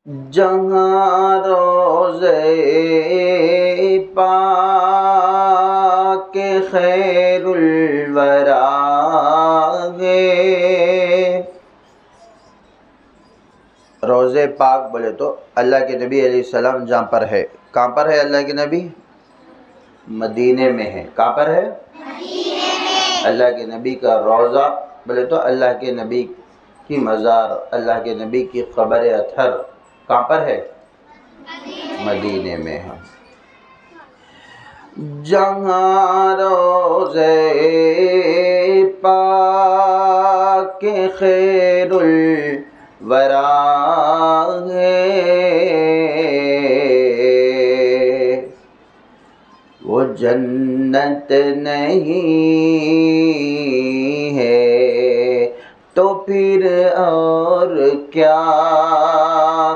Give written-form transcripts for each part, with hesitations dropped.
جہاں روزے پاک خیر الورا ہے۔ روزے پاک بولے تو اللہ کے نبی علیہ السلام جہاں پر ہے، کہاں پر ہے اللہ کے نبی؟ مدینے میں ہے۔ کہاں پر ہے؟ مدینے میں۔ اللہ کے نبی کا روضہ بولے تو اللہ کے نبی کی مزار، اللہ کے نبی کی قبر اطہر کہاں پر ہے؟ مدینے میں ہے۔ جہاں روزے پاک خیر الورا ہے، وہ جنت نہیں ہے تو پھر اور کیا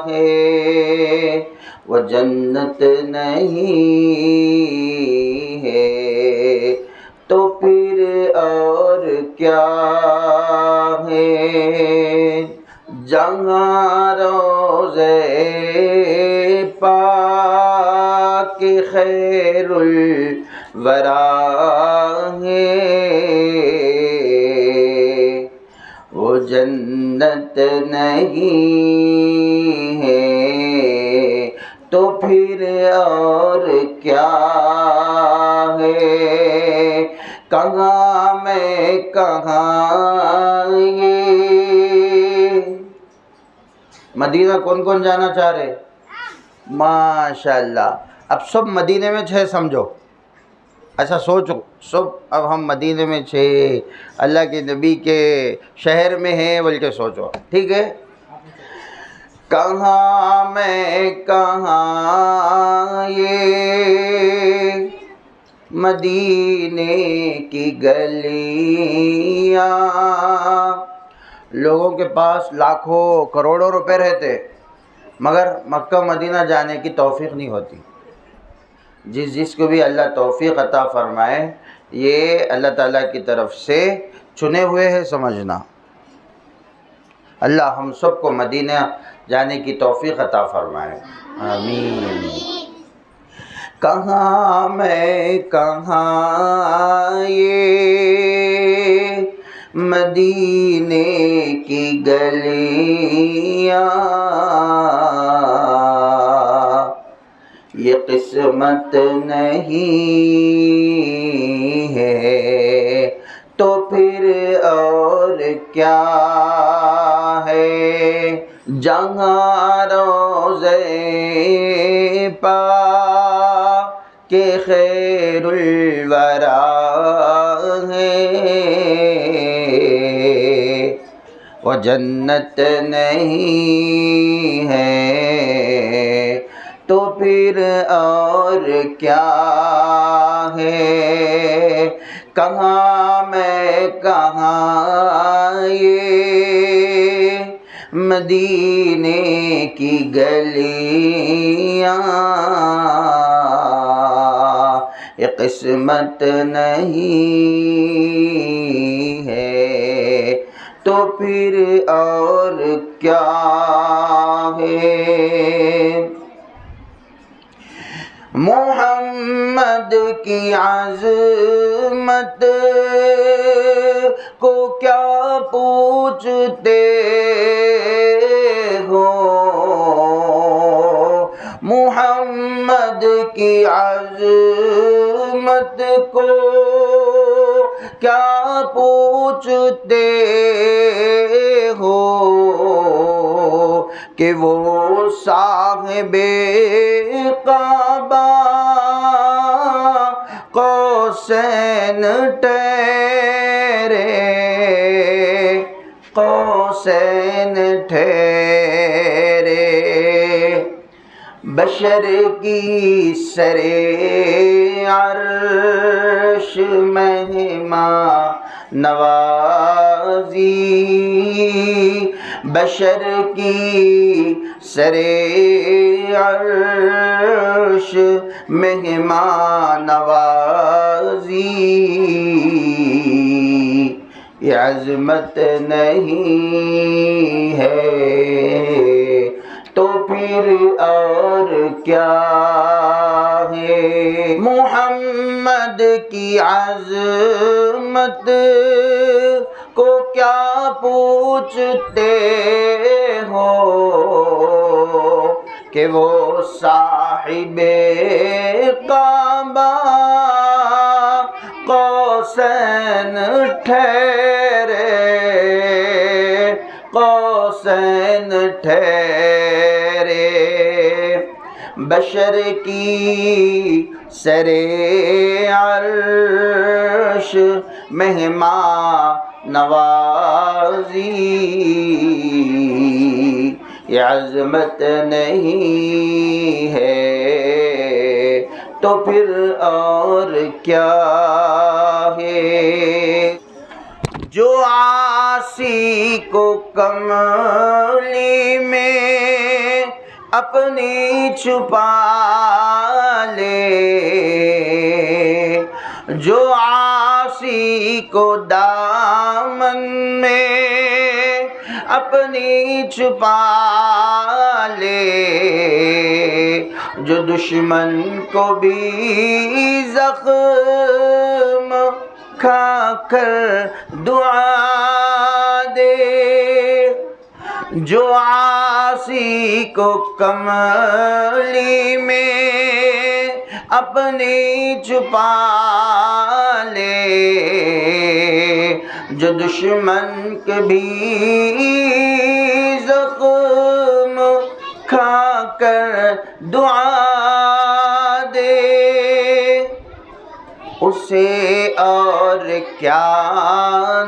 ہے؟ وہ جنت نہیں ہے تو پھر اور کیا ہے؟ جہاں روزے پاک خیر الورا ہے، وہ جنت نہیں ہے تو پھر اور کیا ہے؟ کہاں میں کہاں یہ مدینہ کون کون جانا چاہ رہے؟ ماشاءاللہ۔ اب سب مدینے میں چھے سمجھو، ایسا سوچو سب اب ہم مدینے میں چھے، اللہ کے نبی کے شہر میں ہیں بول کے سوچو، ٹھیک ہے؟ کہاں میں کہاں یہ مدینے کی گلیاں، لوگوں کے پاس لاکھوں کروڑوں روپے رہتے مگر مکہ مدینہ جانے کی توفیق نہیں ہوتی۔ جس کو بھی اللہ توفیق عطا فرمائے یہ اللہ تعالیٰ کی طرف سے چنے ہوئے ہیں سمجھنا۔ اللہ ہم سب کو مدینہ جانے کی توفیق عطا فرمائے، آمین۔ کہاں میں کہاں یہ مدینے کی گلیاں، یہ قسمت نہیں ہے تو پھر اور کیا ہے؟ جہاں روزے پاک خیر الورا ہے، وہ جنت نہیں ہے تو پھر اور کیا ہے؟ کہاں میں کہاں یہ مدینے کی گلیاں، یہ قسمت نہیں ہے تو پھر اور کیا ہے؟ محمد کی عظمت کو کیا پوچھتے ہو؟ محمد کی عظمت کو کیا پوچھتے ہو کہ وہ صاحب کعبہ قوسین ٹھہرے، قوسین ٹھہرے، بشر کی سرے عرش مہمان نوازی، بشر کی سرے عرش مہمان نوازی، یہ عظمت نہیں ہے تو پھر اور کیا ہے محمد کی عظمت کو کیا پوچھتے ہو کہ وہ صاحب کعبہ قوسین ٹھہرے قوسین ٹھہرے بشر کی سرے عرش مہمان نوازی یہ عظمت نہیں ہے تو پھر اور کیا ہے جو عاصی کو کملی میں اپنی چھپا لے جو عاصی کو دامن میں اپنی چھپا لے جو دشمن کو بھی زخم کھا کر دعا دے جو عاصی کو کملی میں اپنی چھپا لے جو دشمن کے بھی زخم کھا کر دعا دے اسے اور کیا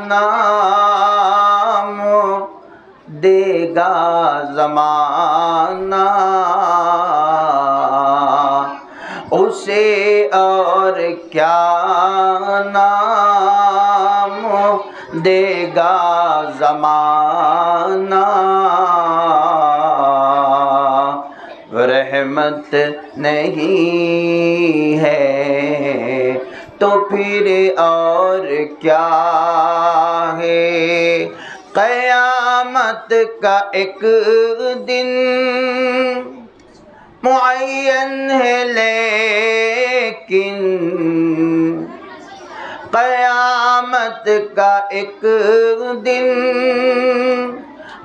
نام دے گا زمانہ اسے اور کیا نام دے گا زمانہ رحمت نہیں ہے تو پھر اور کیا ہے قیامت کا ایک دن معین ہے لیکن قیامت کا ایک دن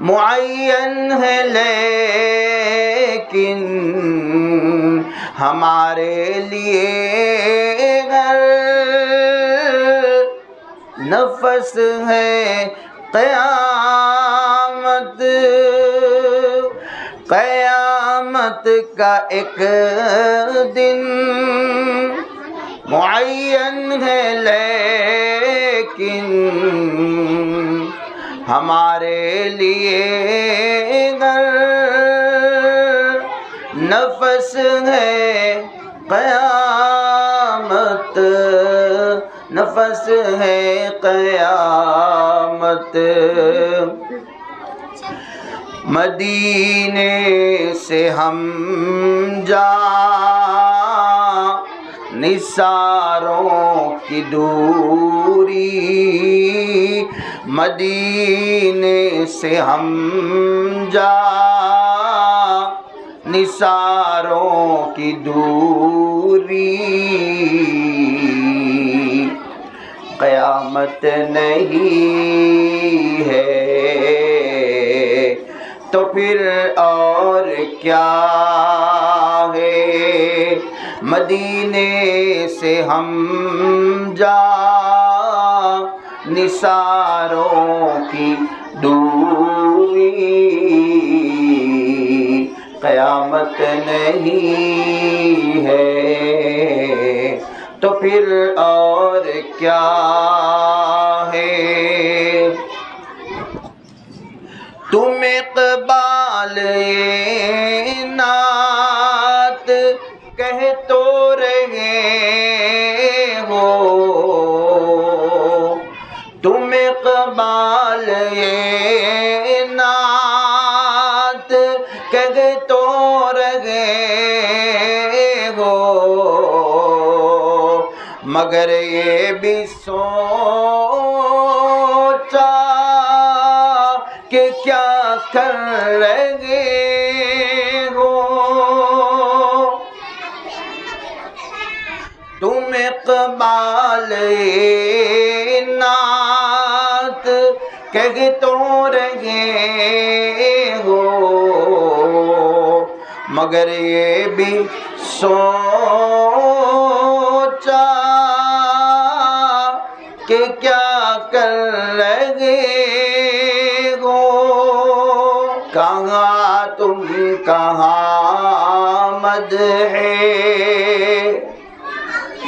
معین ہے لیکن ہمارے لیے ہر نفس ہے قیامت قیامت کا ایک دن معین ہے لیکن ہمارے لیے ہر نفس ہے قیامت نفس ہے قیامت مدینے سے ہم جا نثاروں کی دوری مدینے سے ہم جا نثاروں کی دوری قیامت نہیں ہے تو پھر اور کیا ہے مدینے سے ہم جا نثاروں کی دوری قیامت نہیں ہے تو پھر اور کیا ہے تم اقبال نعت کہہ تو رہے ہو تم اقبال نعت کہہ تو رہے ہو مگر یہ بھی سوچا کہ کیا کر رہے اقبال نعت کہہ تو رہے ہو، مگر یہ بھی سوچا کہ کیا کر رہے ہو، کہاں تم کہاں مدح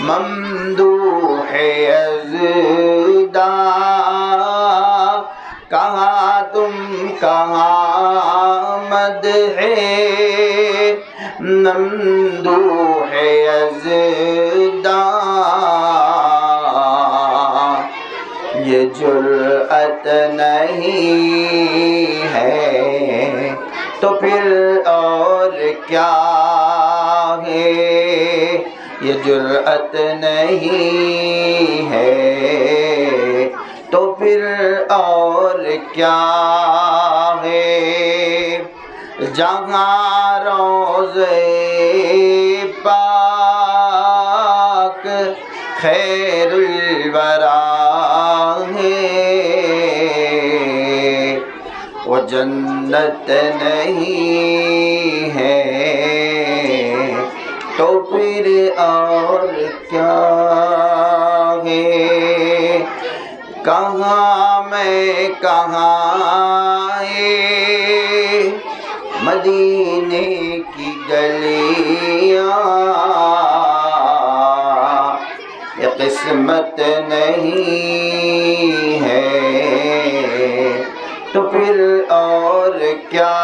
ممدوح یزداں، کہاں تم کہاں مدح ممدوح یزداں، یہ جرأت نہیں ہے تو پھر اور کیا ہے، یہ جرأت نہیں ہے تو پھر اور کیا ہے، جہاں روضے پاک خیر الورا ہے، وہ جنت نہیں ہے تو پھر اور کیا ہے، کہاں میں کہاں مدینے کی گلیاں، یہ قسمت نہیں ہے تو پھر اور کیا